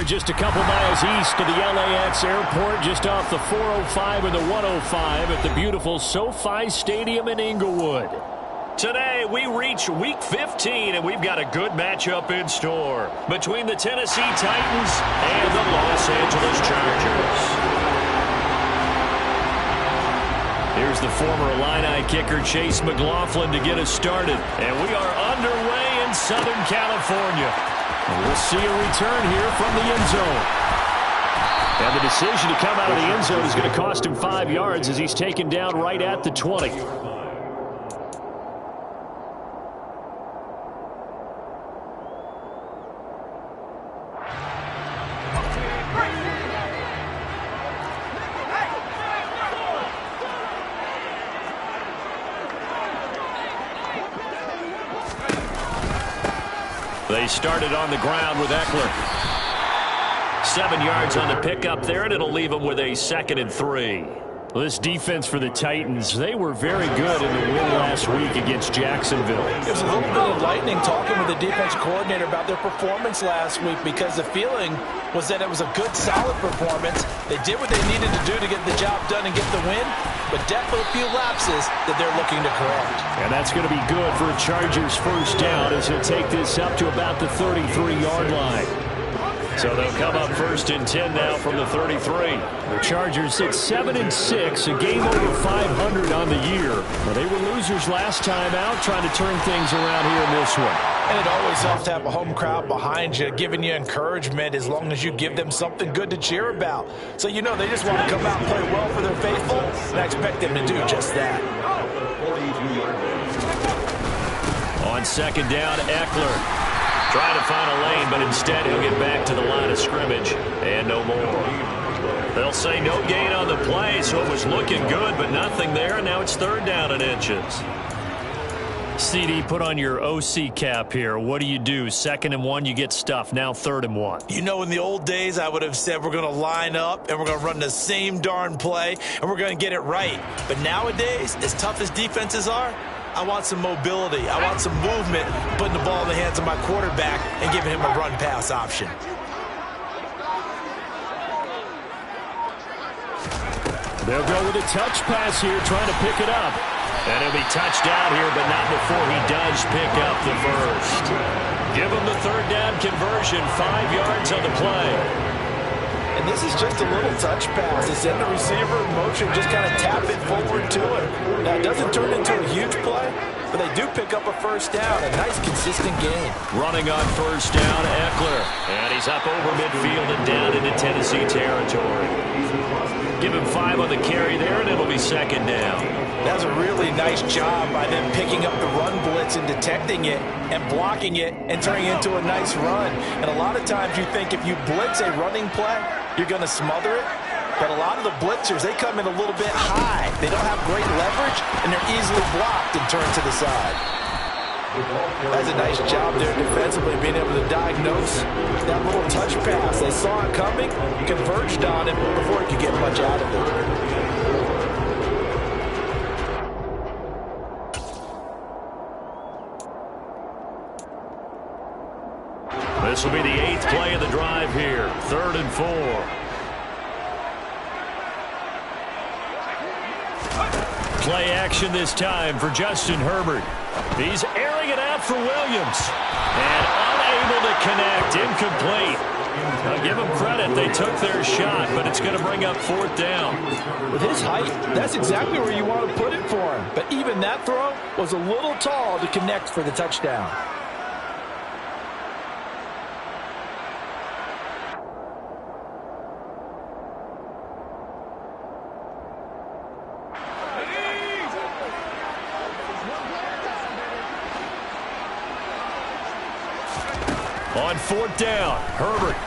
are just a couple miles east of the LAX airport, just off the 405 and the 105 at the beautiful SoFi Stadium in Inglewood. Today, we reach Week 15, and we've got a good matchup in store between the Tennessee Titans and the Los Angeles Chargers. Here's the former Illini kicker, Chase McLaughlin, to get us started. And we are underway in Southern California. And we'll see a return here from the end zone. And the decision to come out of the end zone is going to cost him 5 yards as he's taken down right at the 20. They started on the ground with Eckler. 7 yards on the pickup there, and it'll leave them with a 2nd and 3. Well, this defense for the Titans, they were very good in the win last week against Jacksonville. It was a little bit enlightening talking with the defense coordinator about their performance last week, because the feeling was that it was a good, solid performance. They did what they needed to do to get the job done and get the win, but definitely a few lapses that they're looking to correct. And that's going to be good for a Chargers first down as he'll take this up to about the 33-yard line. So they'll come up 1st and 10 now from the 33. The Chargers sit 7-6, a game over 500 on the year. Well, they were losers last time out, trying to turn things around here in this one. And it always helps to have a home crowd behind you, giving you encouragement as long as you give them something good to cheer about. So you know they just want to come out and play well for their faithful, and I expect them to do just that. On 2nd down, Eckler. Trying to find a lane, but instead he'll get back to the line of scrimmage, and no more. They'll say no gain on the play, so it was looking good, but nothing there, and now it's 3rd down and inches. CD, put on your OC cap here. What do? 2nd and 1, you get stuffed. Now 3rd and 1. You know, in the old days, I would have said we're going to line up and we're going to run the same darn play and we're going to get it right. But nowadays, as tough as defenses are, I want some mobility. I want some movement, putting the ball in the hands of my quarterback and giving him a run-pass option. They'll go with a touch pass here, trying to pick it up. And he'll be touched out here, but not before he does pick up the first. Give him the 3rd down conversion, 5 yards on the play. And this is just a little touch pass. They send the receiver in motion, just kind of tap it forward to him. Now, it doesn't turn into a huge play, but they do pick up a 1st down. A nice, consistent gain. Running on 1st down, Eckler. And he's up over midfield and down into Tennessee territory. Give him 5 on the carry there, and it'll be 2nd down. That's a really nice job by them picking up the run blitz and detecting it and blocking it and turning it into a nice run. And a lot of times you think if you blitz a running play, you're going to smother it. But a lot of the blitzers, they come in a little bit high. They don't have great leverage, and they're easily blocked and turned to the side. That's a nice job there defensively, being able to diagnose that little touch pass. They saw it coming, converged on it before he could get much out of it. This will be the 8th play of the drive here. 3rd and 4. Play action this time for Justin Herbert. He's airing it out for Williams. And unable to connect. Incomplete. I'll give them credit. They took their shot, but it's going to bring up 4th down. With his height, that's exactly where you want to put it for him. But even that throw was a little tall to connect for the touchdown. On 4th down, Herbert.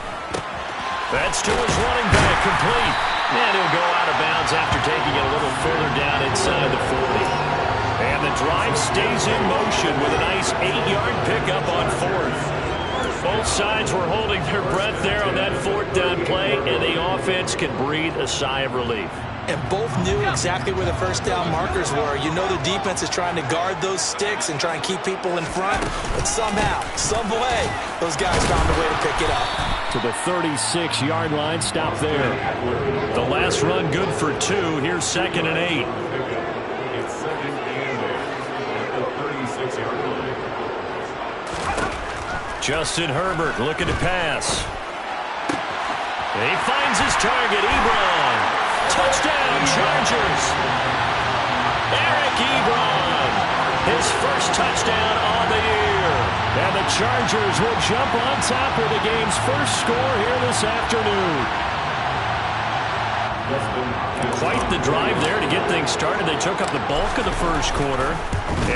That's to his running back, complete. And he'll go out of bounds after taking it a little further down inside the 40. And the drive stays in motion with a nice 8-yard pickup on 4th. Both sides were holding their breath there on that 4th down play, and the offense can breathe a sigh of relief. And both knew exactly where the 1st down markers were. You know the defense is trying to guard those sticks and try and keep people in front. But somehow, some way, those guys found a way to pick it up. to the 36-yard line. Stop there. The last run good for 2. Here's 2nd and 8. It's 2nd and 8 at the 36-yard line. Justin Herbert looking to pass. He finds his target, Ebron. Touchdown, Chargers. Eric Ebron, his first touchdown on the year. And the Chargers will jump on top of the game's first score here this afternoon. Quite the drive there to get things started. They took up the bulk of the first quarter,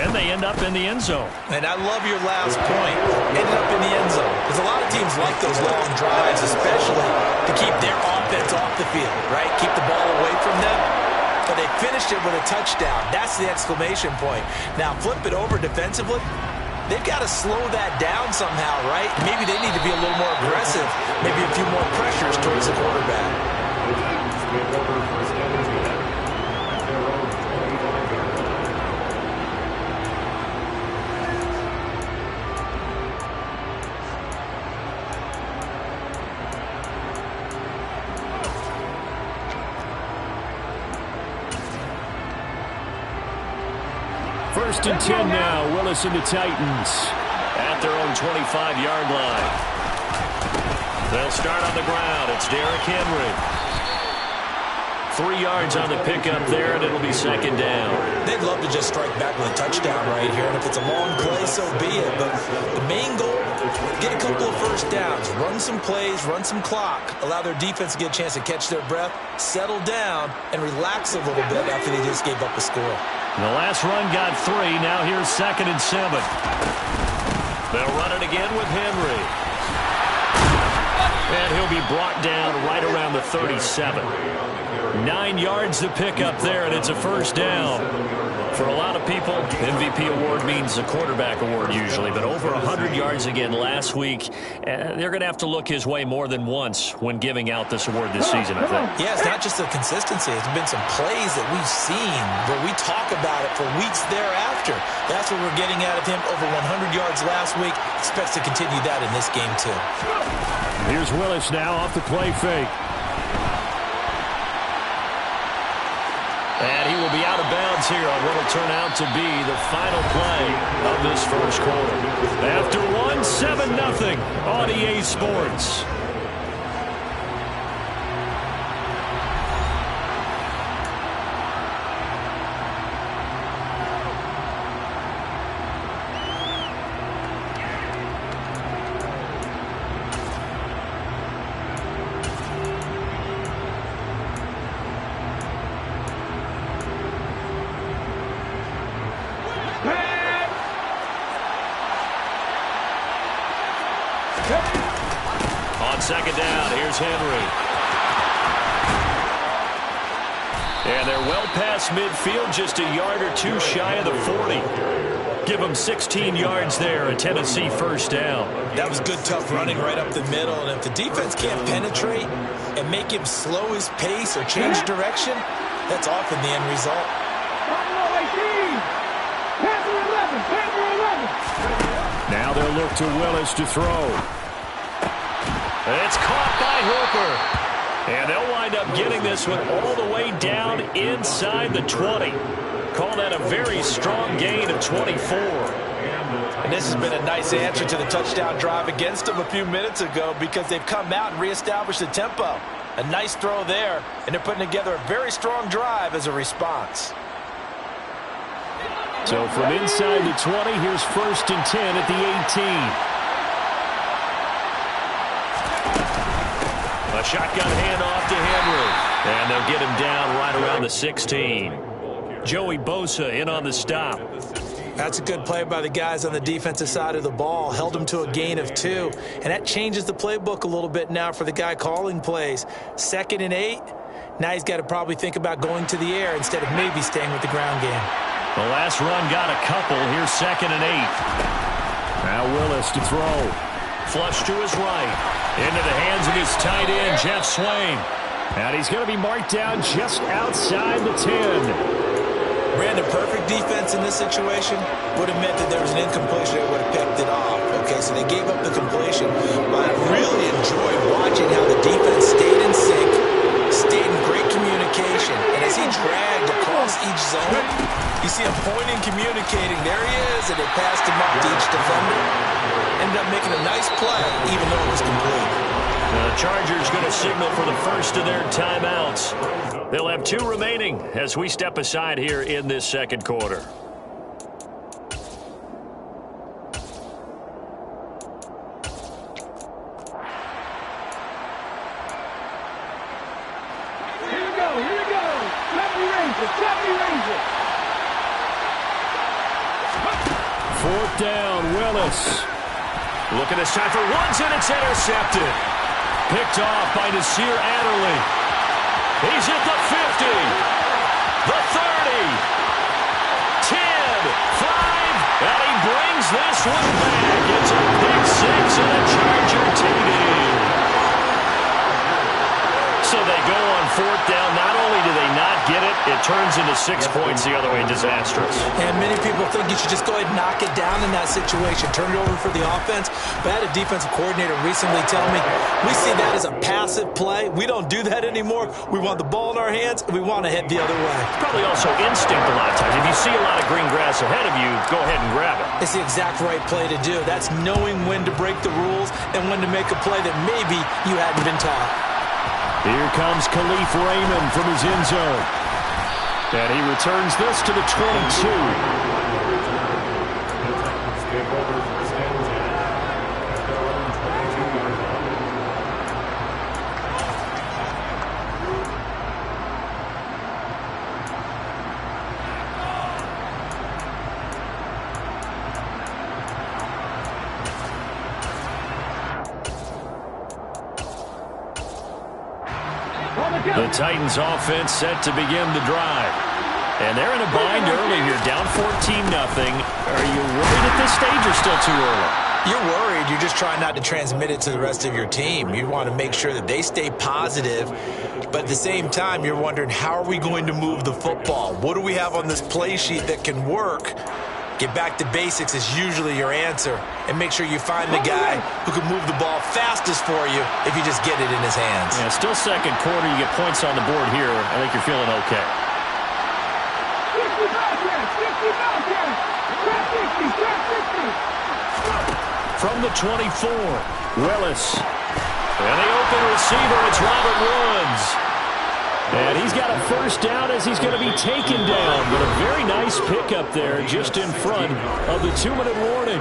and they end up in the end zone. And I love your last point, ended up in the end zone. Because a lot of teams like those long drives, especially to keep their offense off the field, right? Keep the ball away from them. But they finished it with a touchdown. That's the exclamation point. Now, flip it over defensively. They've got to slow that down somehow, right? Maybe they need to be a little more aggressive. Maybe a few more pressures towards the quarterback. First and 10 now. Willis and the Titans at their own 25-yard line. They'll start on the ground. It's Derrick Henry. 3 yards on the pickup there, and it'll be 2nd down. They'd love to just strike back with a touchdown right here, and if it's a long play, so be it. But the main goal, get a couple of first downs, run some plays, run some clock, allow their defense to get a chance to catch their breath, settle down, and relax a little bit after they just gave up a score. And the last run got 3. Now here's 2nd and 7. They'll run it again with Henry. And he'll be brought down right around the 37. 9 yards to pick up there, and it's a first down. For a lot of people, MVP award means a quarterback award usually, but over 100 yards again last week. They're going to have to look his way more than once when giving out this award this season, I think. Yeah, it's not just the consistency. It's been some plays that we've seen where we talk about it for weeks thereafter. That's what we're getting out of him. Over 100 yards last week. Expects to continue that in this game, too. Here's Willis now off the play fake. And he will be out of bounds here on what will turn out to be the final play of this first quarter. After 7-0 on EA Sports. On 2nd down, here's Henry. And they're well past midfield, just a yard or 2 shy of the 40. Give them 16 yards there, a Tennessee first down. That was good, tough running right up the middle. And if the defense can't penetrate and make him slow his pace or change direction, that's often the end result. Now they'll look to Willis to throw. It's caught by Hooper. And they'll wind up getting this one all the way down inside the 20. Call that a very strong gain of 24. And this has been a nice answer to the touchdown drive against them a few minutes ago because they've come out and reestablished the tempo. A nice throw there, and they're putting together a very strong drive as a response. So from inside the 20, here's 1st and 10 at the 18. A shotgun handoff to Henry. And they'll get him down right around the 16. Joey Bosa in on the stop. That's a good play by the guys on the defensive side of the ball. Held him to a gain of 2. And that changes the playbook a little bit now for the guy calling plays. 2nd and 8. Now he's got to probably think about going to the air instead of maybe staying with the ground game. The last run got a couple. Here's 2nd and 8. Now Willis to throw. Flush to his right. Into the hands of his tight end, Jeff Swain. And he's going to be marked down just outside the 10. Brandon, perfect defense in this situation would have meant that there was an incompletion that would have picked it off. Okay, so they gave up the completion. But I really enjoyed watching how the defense stayed in sync, stayed in great communication. And as he dragged across each zone, you see him pointing, communicating. There he is, and they passed him up to each defender. Ended up making a nice play, even though it was complete. The Chargers going to signal for the first of their timeouts. They'll have 2 remaining as we step aside here in this second quarter. Here we go. Happy Rangers. 4th down, Willis. Looking this time for Woods, and it's intercepted. Picked off by Nasir Adderley. He's at the 50, the 30, 10, 5, and he brings this one back. It's a pick 6 and a Charger TD. So they go on 4th down. Not only do they not get it, it turns into 6 points the other way. Disastrous. And many people think you should just go ahead and knock it down in that situation. Turn it over for the offense. But I had a defensive coordinator recently tell me, we see that as a passive play. We don't do that anymore. We want the ball in our hands, and we want to head the other way. Probably also instinct a lot of times. If you see a lot of green grass ahead of you, go ahead and grab it. It's the exact right play to do. That's knowing when to break the rules and when to make a play that maybe you hadn't been taught. Here comes Khalif Raymond from his end zone. And he returns this to the 22. The Titans offense set to begin the drive. And they're in a bind early here, down 14-0. Are you worried at this stage or still too early? You're worried. You're just trying not to transmit it to the rest of your team. You want to make sure that they stay positive. But at the same time, you're wondering, how are we going to move the football? What do we have on this play sheet that can work? Get back to basics is usually your answer. And make sure you find the guy who can move the ball fastest for you if you just get it in his hands. Yeah, still second quarter. You get points on the board here. I think you're feeling okay. 50. From the 24, Willis. And the open receiver, it's Robert Woods. And he's got a first down as he's going to be taken down. But a very nice pickup there just in front of the 2-minute warning.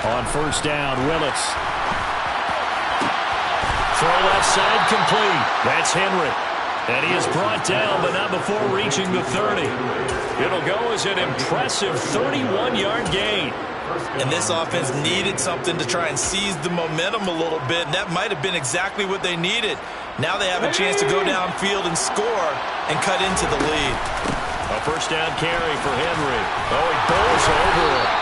On first down, Willis. Throw left side complete. That's Henry. And he is brought down, but not before reaching the 30. It'll go as an impressive 31-yard gain. And this offense needed something to try and seize the momentum a little bit, and that might have been exactly what they needed. Now they have a chance to go downfield and score and cut into the lead. A first down carry for Henry. Oh, he bowls over it.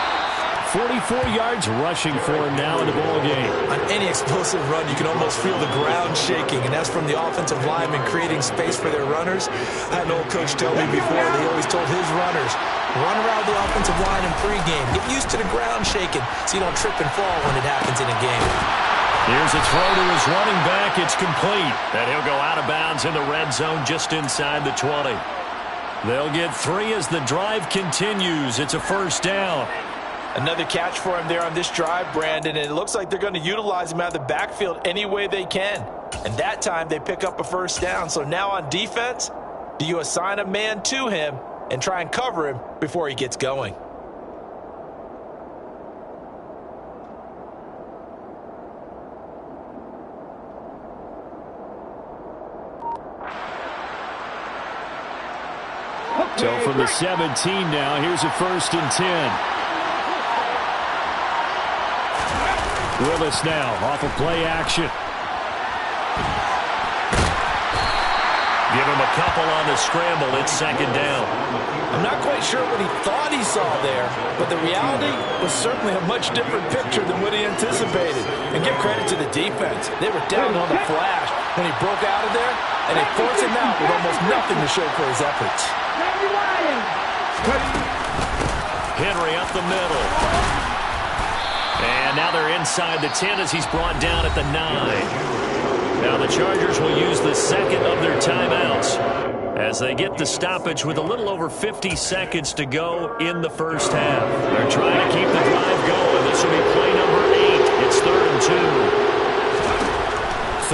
44 yards rushing for him now in the ball game. On any explosive run, you can almost feel the ground shaking, and that's from the offensive linemen creating space for their runners. I had an old coach tell me before, he always told his runners, run around the offensive line in pregame. Get used to the ground shaking so you don't trip and fall when it happens in a game. Here's a throw to his running back. It's complete. And he'll go out of bounds in the red zone just inside the 20. They'll get 3 as the drive continues. It's a first down. Another catch for him there on this drive, Brandon, and it looks like they're going to utilize him out of the backfield any way they can. And that time they pick up a first down. So now on defense, do you assign a man to him and try and cover him before he gets going? So from the 17 now, here's a 1st and 10. Willis now off of play action. Give him a couple on the scramble. It's second down. I'm not quite sure what he thought he saw there, but the reality was certainly a much different picture than what he anticipated. And give credit to the defense. They were down on the flash when he broke out of there, and they forced him out with almost nothing to show for his efforts. Henry up the middle. And now they're inside the 10 as he's brought down at the 9. Now the Chargers will use the second of their timeouts as they get the stoppage with a little over 50 seconds to go in the first half. They're trying to keep the drive going. This will be play number 8. It's 3rd and 2.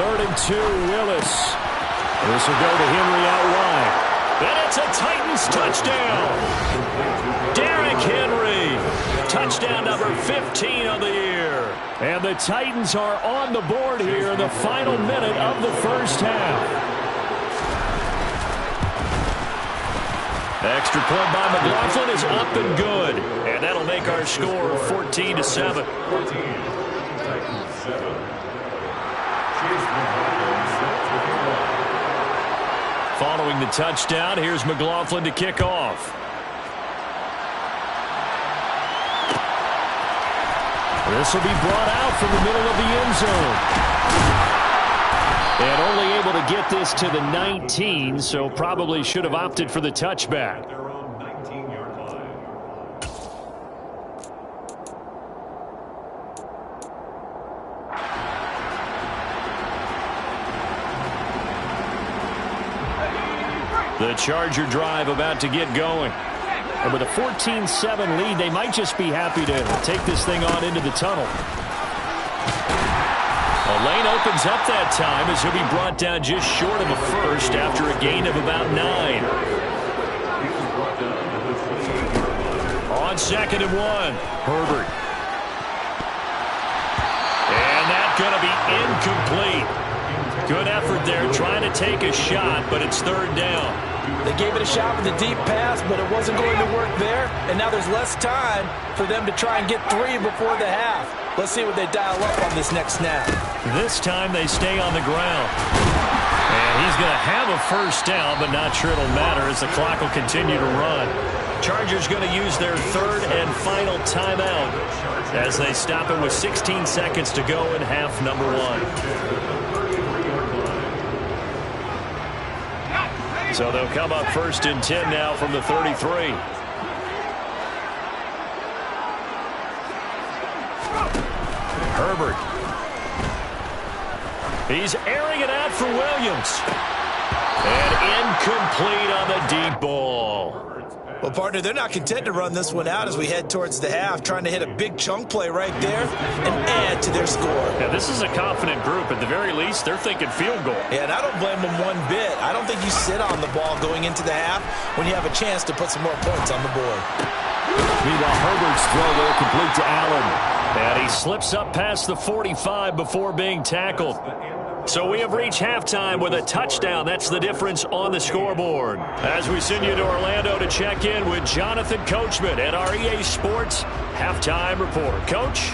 3rd and 2, Willis. This will go to Henry out wide. And it's a Titans touchdown. Derrick Henry. Touchdown number 15 of the year. And the Titans are on the board here in the final minute of the first half. Extra point by McLaughlin is up and good. And that'll make our score 14-7. Following the touchdown, here's McLaughlin to kick off. This will be brought out from the middle of the end zone. And only able to get this to the 19, so probably should have opted for the touchback. They're on 19-yard line. The Charger drive about to get going. And with a 14-7 lead, they might just be happy to take this thing on into the tunnel. A lane opens up that time as he'll be brought down just short of a first after a gain of about 9. On 2nd and 1, Herbert. And that's going to be incomplete. Good effort there trying to take a shot, but it's 3rd down. They gave it a shot with a deep pass, but it wasn't going to work there. And now there's less time for them to try and get 3 before the half. Let's see what they dial up on this next snap. This time they stay on the ground. And he's going to have a first down, but not sure it'll matter as the clock will continue to run. Chargers going to use their 3rd and final timeout as they stop it with 16 seconds to go in half number 1. So they'll come up 1st and 10 now from the 33. Herbert. He's airing it out for Williams. And incomplete on the deep ball. Well, partner, they're not content to run this one out as we head towards the half, trying to hit a big chunk play right there and add to their score. Yeah, this is a confident group. At the very least, they're thinking field goal. Yeah, and I don't blame them one bit. I don't think you sit on the ball going into the half when you have a chance to put some more points on the board. Meanwhile, Herbert's throw there complete to Allen. And he slips up past the 45 before being tackled. So we have reached halftime with a touchdown. That's the difference on the scoreboard. As we send you to Orlando to check in with Jonathan Coachman at our EA Sports Halftime Report. Coach?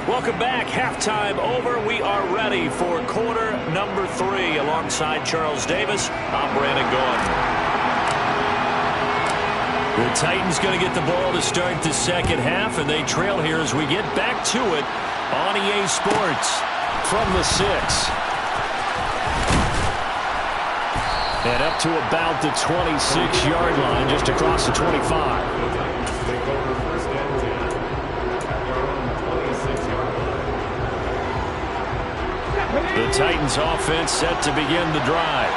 Welcome back. Halftime over. We are ready for quarter number 3. Alongside Charles Davis, I'm Brandon Gaudin. The Titans going to get the ball to start the second half, and they trail here as we get back to it on EA Sports from the 6. And up to about the 26-yard line, just across the 25. The Titans offense set to begin the drive.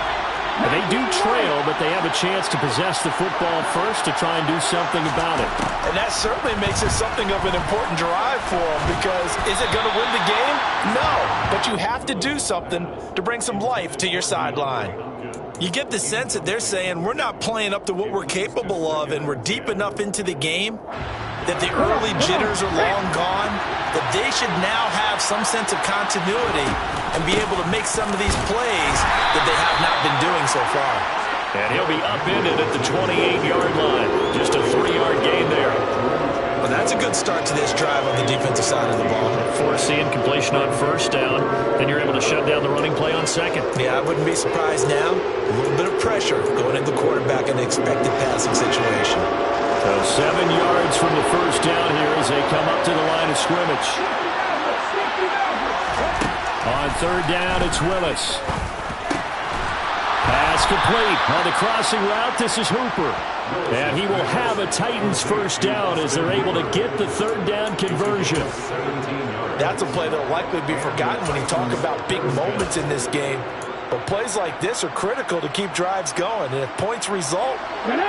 And they do trail, but they have a chance to possess the football first to try and do something about it. And that certainly makes it something of an important drive for them, because is it going to win the game? No, but you have to do something to bring some life to your sideline. You get the sense that they're saying we're not playing up to what we're capable of, and we're deep enough into the game that the early jitters are long gone, that they should now have some sense of continuity and be able to make some of these plays that they have not been doing so far. And he'll be upended at the 28-yard line. Just a 3-yard gain there. Well, that's a good start to this drive on the defensive side of the ball. Forcing completion on first down, then you're able to shut down the running play on second. Yeah, I wouldn't be surprised now. A little bit of pressure going into the quarterback in the expected passing situation. So 7 yards from the first down here as they come up to the line of scrimmage. On third down, it's Willis. Pass complete. On the crossing route, this is Hooper. And he will have a Titans first down as they're able to get the third down conversion. That's a play that will likely be forgotten when you talk about big moments in this game. But plays like this are critical to keep drives going. And if points result,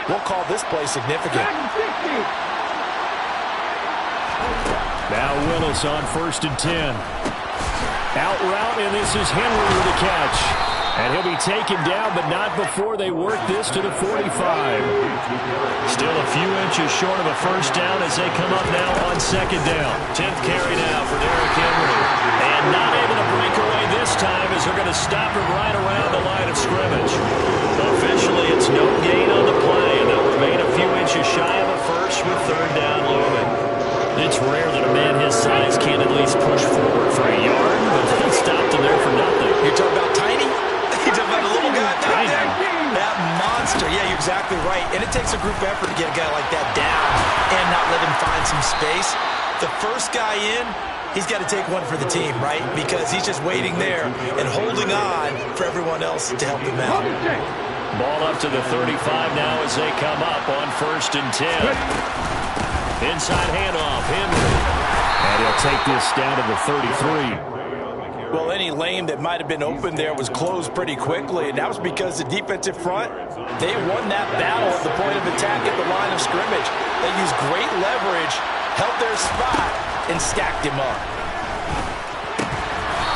we'll call this play significant. Now Willis on 1st and 10. Out route, and this is Henry with the catch. And he'll be taken down, but not before they work this to the 45. Still a few inches short of a first down as they come up now on second down. 10th carry now for Derrick Henry. And not able to break away this time as they're going to stop him right around the line of scrimmage. Officially, it's no gain on the play, and they'll remain a few inches shy of a first with third down looming. It's rare that a man his size can't at least push forward for a yard, but they stopped him there for nothing. You're talking about tiny? You're talking about a little guy back there? That monster. Yeah, you're exactly right. And it takes a group effort to get a guy like that down and not let him find some space. The first guy in, he's got to take one for the team, right? Because he's just waiting there and holding on for everyone else to help him out. Ball up to the 35 now as they come up on 1st and 10. Inside handoff, Henry. And he'll take this down to the 33. Well, any lane that might have been open there was closed pretty quickly, and that was because the defensive front, they won that battle at the point of attack at the line of scrimmage. They used great leverage, held their spot, and stacked him up.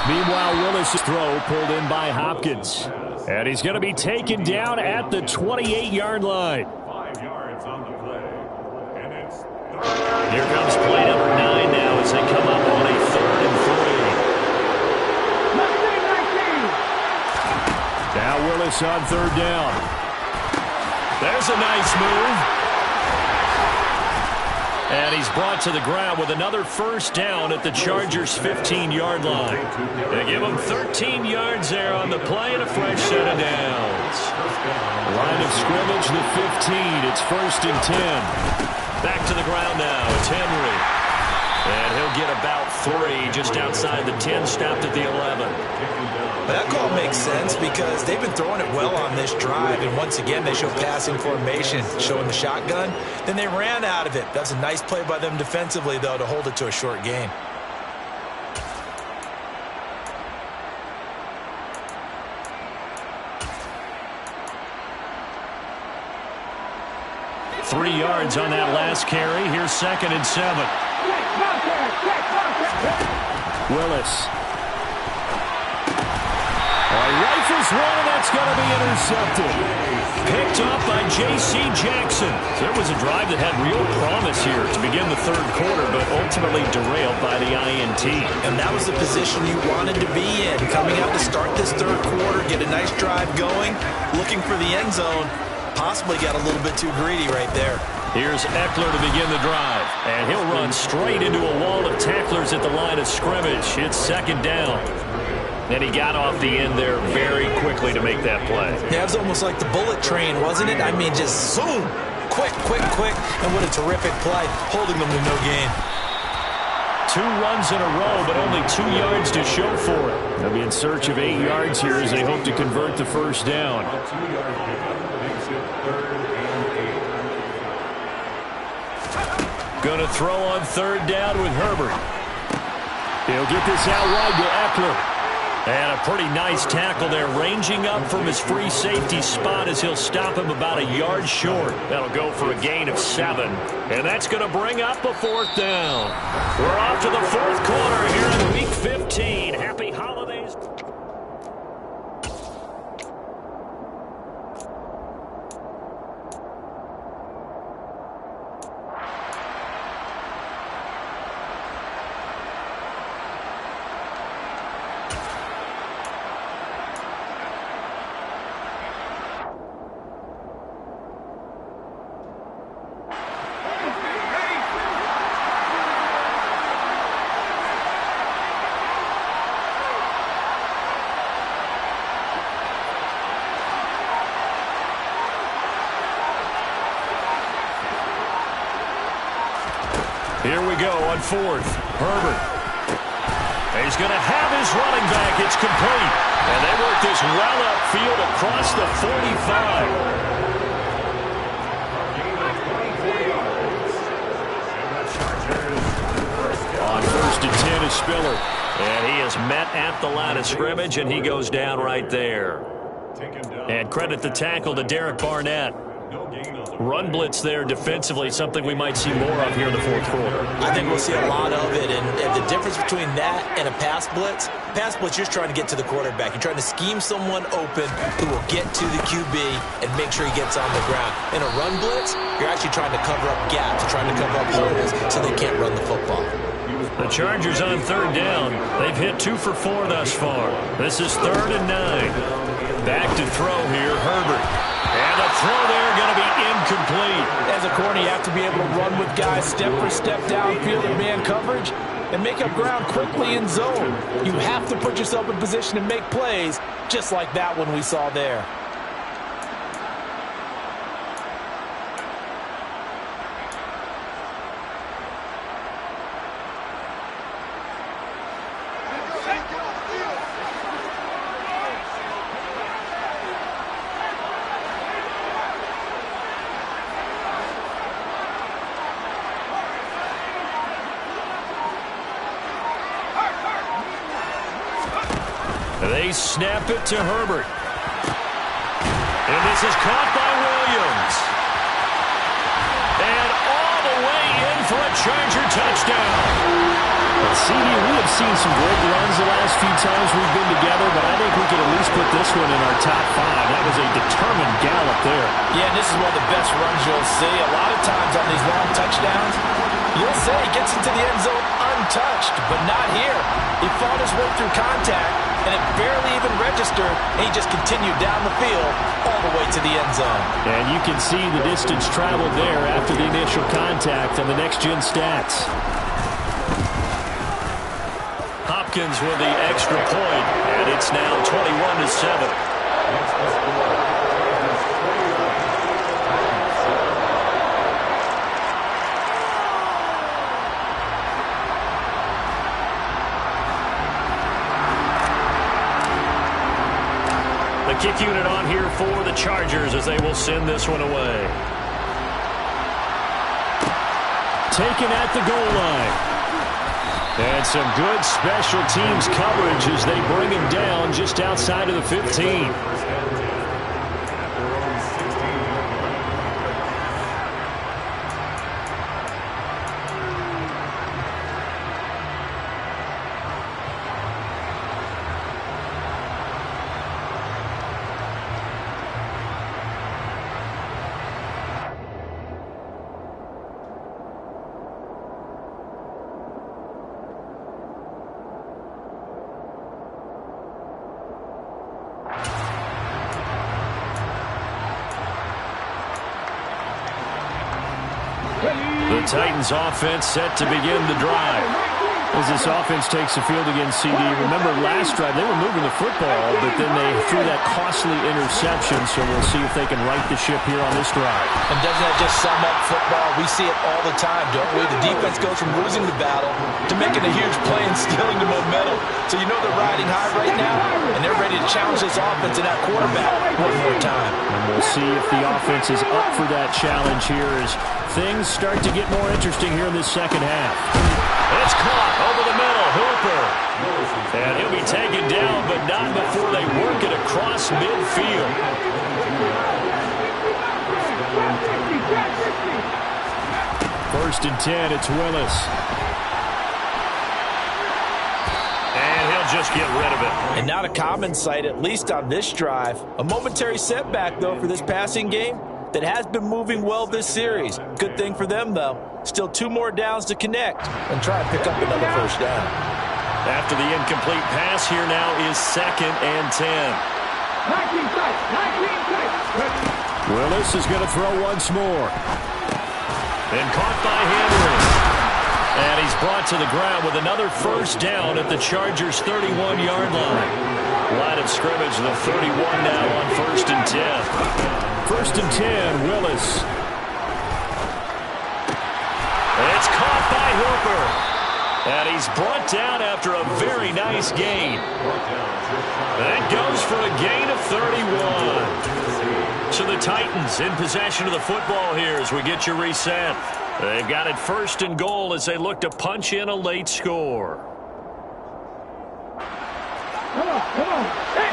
Meanwhile, Willis' throw pulled in by Hopkins. And he's going to be taken down at the 28-yard line. 5 yards on the play. And it's Here comes play number 9 now as they come up on a 3rd and 3. Now Willis on 3rd down. There's a nice move. And he's brought to the ground with another first down at the Chargers' 15-yard line. They give him 13 yards there on the play and a fresh set of downs. Line of scrimmage, the 15. It's 1st and 10. Back to the ground now. It's Henry. And he'll get about 3 just outside the 10, stopped at the 11. That call makes sense because they've been throwing it well on this drive, and once again they show passing formation, showing the shotgun. Then they ran out of it. That's a nice play by them defensively, though, to hold it to a short gain. Three yards on that last carry. Here's 2nd and 7. Willis. Rifles one, and that's going to be intercepted. Picked up by J.C. Jackson. There was a drive that had real promise here to begin the 3rd quarter, but ultimately derailed by the INT. And that was the position you wanted to be in. Coming out to start this 3rd quarter, get a nice drive going, looking for the end zone. Possibly got a little bit too greedy right there. Here's Eckler to begin the drive. And he'll run straight into a wall of tacklers at the line of scrimmage. It's 2nd down. And he got off the end there very quickly to make that play. Yeah, it was almost like the bullet train, wasn't it? I mean, just zoom. Quick, quick, quick. And what a terrific play, holding them to no gain. 2 runs in a row, but only 2 yards to show for it. They'll be in search of 8 yards here as they hope to convert the first down. Going to throw on 3rd down with Herbert. He'll get this out wide to Eckler. And a pretty nice tackle there, ranging up from his free safety spot as he'll stop him about a yard short. That'll go for a gain of 7. And that's going to bring up a 4th down. We're off to the 4th quarter here in Week 15. Happy holidays. Here we go on 4th. Herbert. He's going to have his running back. It's complete. And they work this well upfield across the 45. On 1st and 10 is Spiller. And he is met at the line of scrimmage, and he goes down right there. And credit the tackle to Derek Barnett. Run blitz there defensively, something we might see more of here in the 4th quarter. I think we'll see a lot of it, and the difference between that and a pass blitz, you're just trying to get to the quarterback. You're trying to scheme someone open who will get to the QB and make sure he gets on the ground. In a run blitz, you're actually trying to cover up gaps, you're trying to cover up holes so they can't run the football. The Chargers on 3rd down. They've hit 2 for 4 thus far. This is 3rd and 9. Back to throw here, Herbert. And the throw there going to be incomplete. As a corner, you have to be able to run with guys step for step downfield in man coverage and make up ground quickly in zone. You have to put yourself in position to make plays, just like that one we saw there. They snap it to Herbert. And this is caught by Williams. And all the way in for a Charger touchdown. Well, CD, we have seen some great runs the last few times we've been together, but I think we could at least put this one in our top 5. That was a determined gallop there. Yeah, and this is one of the best runs you'll see. A lot of times on these long touchdowns, you'll say he gets into the end zone untouched, but not here. He fought his way through contact, and it barely even registered, and he just continued down the field all the way to the end zone. And you can see the distance traveled there after the initial contact on the next-gen stats. Hopkins with the extra point, and it's now 21-7. The kick unit on here for the Chargers as they will send this one away. Taken at the goal line. And some good special teams coverage as they bring him down just outside of the 15. The Titans offense set to begin the drive. As this offense takes the field against CD, remember last drive they were moving the football, but then they threw that costly interception, so we'll see if they can right the ship here on this drive. And doesn't that just sum up football? We see it all the time, don't we? The defense goes from losing the battle to making a huge play and stealing the momentum. So you know they're riding high right now, and they're ready to challenge this offense and that quarterback one more time. And we'll see if the offense is up for that challenge here as Things start to get more interesting here in this second half. It's caught over the middle. Hooper. And he'll be taken down, but not before they work it across midfield. First and 10, it's Willis. And he'll just get rid of it. And not a common sight, at least on this drive. A momentary setback, though, for this passing game that has been moving well this series. Good thing for them, though. Still 2 more downs to connect and try and pick up another first down. After the incomplete pass, here now is 2nd and 10. 19 tight, 19 tight. Willis is going to throw once more. And caught by Henry. And he's brought to the ground with another first down at the Chargers' 31-yard line. Line of scrimmage, the 31 now on 1st and 10. 1st and 10, Willis. It's caught by Hooper. And he's brought down after a very nice gain. That goes for a gain of 31. So the Titans in possession of the football here as we get you reset. They've got it 1st and goal as they look to punch in a late score. Come on, come on. Hey.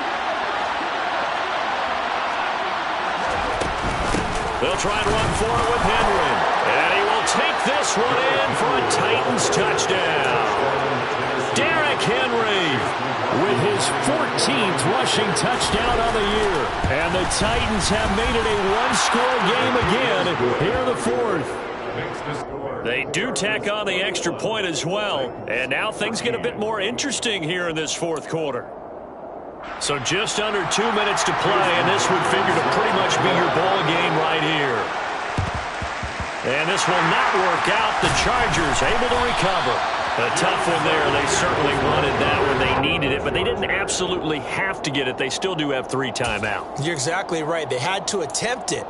They'll try and run for it with Henry. And he will take this one in for a Titans touchdown. Derrick Henry with his 14th rushing touchdown of the year. And the Titans have made it a one-score game again here in the 4th. They do tack on the extra point as well. And now things get a bit more interesting here in this 4th quarter. So just under 2 minutes to play, and this would figure to pretty much be your ball game right here. And this will not work out. The Chargers able to recover. A tough one there. They certainly wanted that when they needed it, but they didn't absolutely have to get it. They still do have 3 timeouts. You're exactly right. They had to attempt it.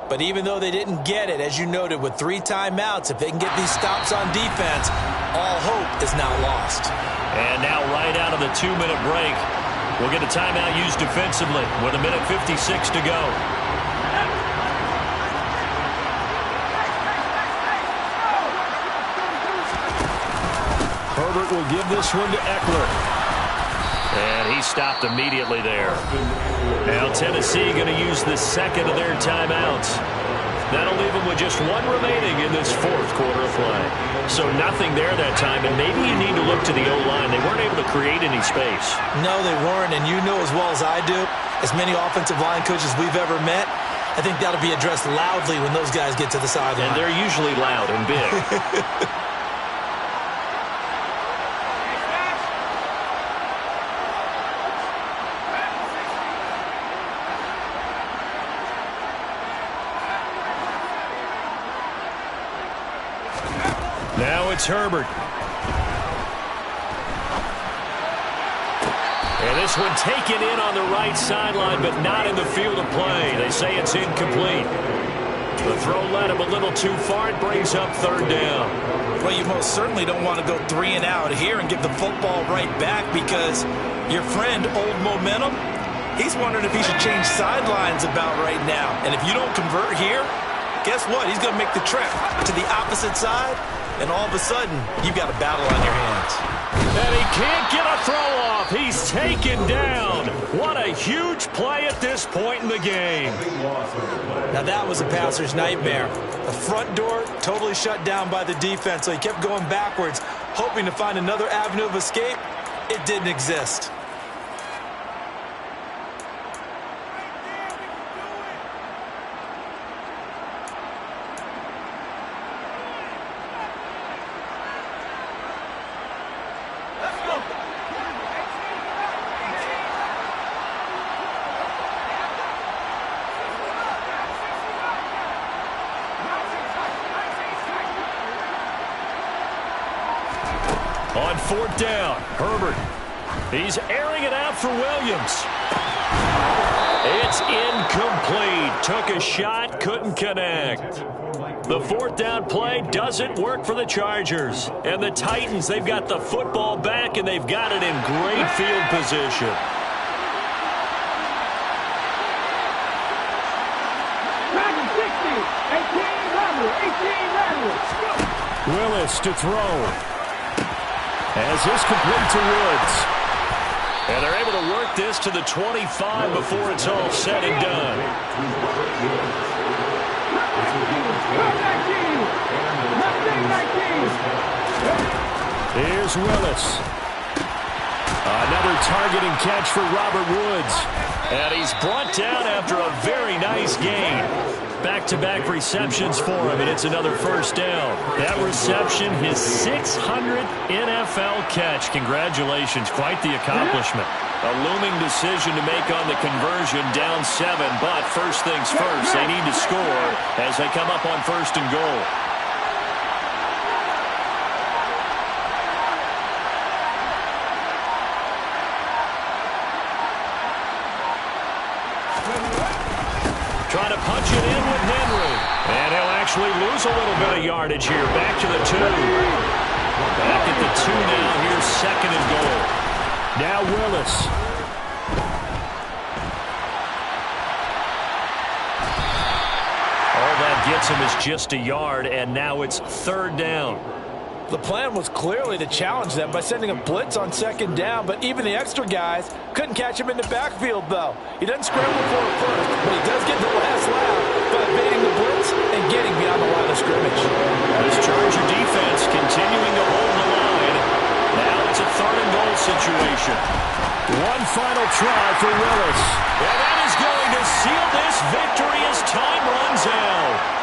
But even though they didn't get it, as you noted, with 3 timeouts, if they can get these stops on defense, all hope is not lost. And now right out of the 2-minute break, we'll get a timeout used defensively with 1:56 to go. Herbert will give this one to Eckler. And he stopped immediately there. Now Tennessee going to use the 2nd of their timeouts. That'll leave them with just 1 remaining in this 4th quarter of play. So nothing there that time, and maybe you need to look to the O-line. They weren't able to create any space. No, they weren't, and you know as well as I do, as many offensive line coaches we've ever met, I think that'll be addressed loudly when those guys get to the sideline. And they're usually loud and big. Now it's Herbert. And this one taken in on the right sideline, but not in the field of play. They say it's incomplete. The throw led him a little too far. It brings up 3rd down. Well, you most certainly don't want to go 3 and out here and give the football right back because your friend, Old Momentum, he's wondering if he should change sidelines about right now. And if you don't convert here, guess what? He's going to make the trip to the opposite side. And all of a sudden, you've got a battle on your hands. And he can't get a throw off. He's taken down. What a huge play at this point in the game. Now that was a passer's nightmare. The front door totally shut down by the defense, so he kept going backwards, hoping to find another avenue of escape. It didn't exist. On 4th down, Herbert. He's airing it out for Williams. It's incomplete. Took a shot, couldn't connect. The 4th down play doesn't work for the Chargers. And the Titans, they've got the football back, and they've got it in great field position. Dragon 60, 18, Lateral, 18 lateral. Willis to throw. As this complete to Woods. And they're able to work this to the 25 before it's all said and done. 19. Here's Willis. Another targeting catch for Robert Woods. And he's brought down after a very nice gain. Back-to-back receptions for him, and it's another first down. That reception, his 600th NFL catch. Congratulations, quite the accomplishment. A looming decision to make on the conversion, down 7, but first things first, they need to score as they come up on first and goal. Trying to punch it in with Henry. And he'll actually lose a little bit of yardage here. Back to the 2. Back at the 2 now. Here's second and goal. Now Willis. All that gets him is just a yard, and now it's third down. The plan was clearly to challenge them by sending a blitz on second down, but even the extra guys couldn't catch him in the backfield, though. He doesn't scramble for it first, but he does get the last laugh by evading the blitz and getting beyond the line of scrimmage. This Charger defense continuing to hold the line. Now it's a third and goal situation. One final try for Willis. And that is going to seal this victory as time runs out.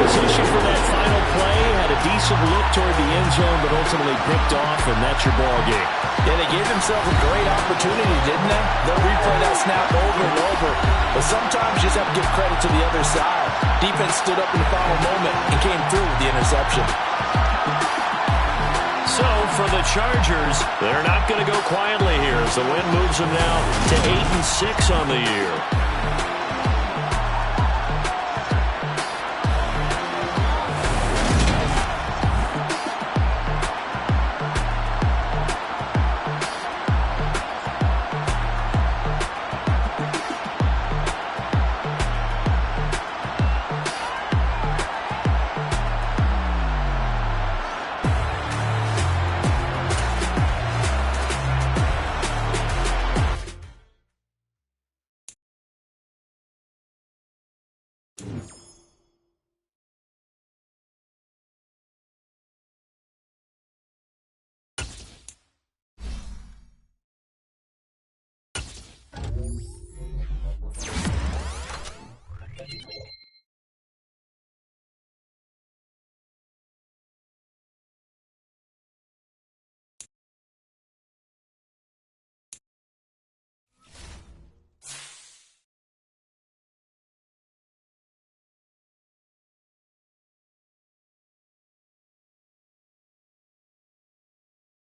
Position for that final play, had a decent look toward the end zone, but ultimately picked off, and that's your ball game. Yeah, they gave themselves a great opportunity, didn't they? They'll replay that snap over and over, but sometimes you just have to give credit to the other side. Defense stood up in the final moment and came through with the interception. So, for the Chargers, they're not going to go quietly here as the win moves them now to 8-6 on the year.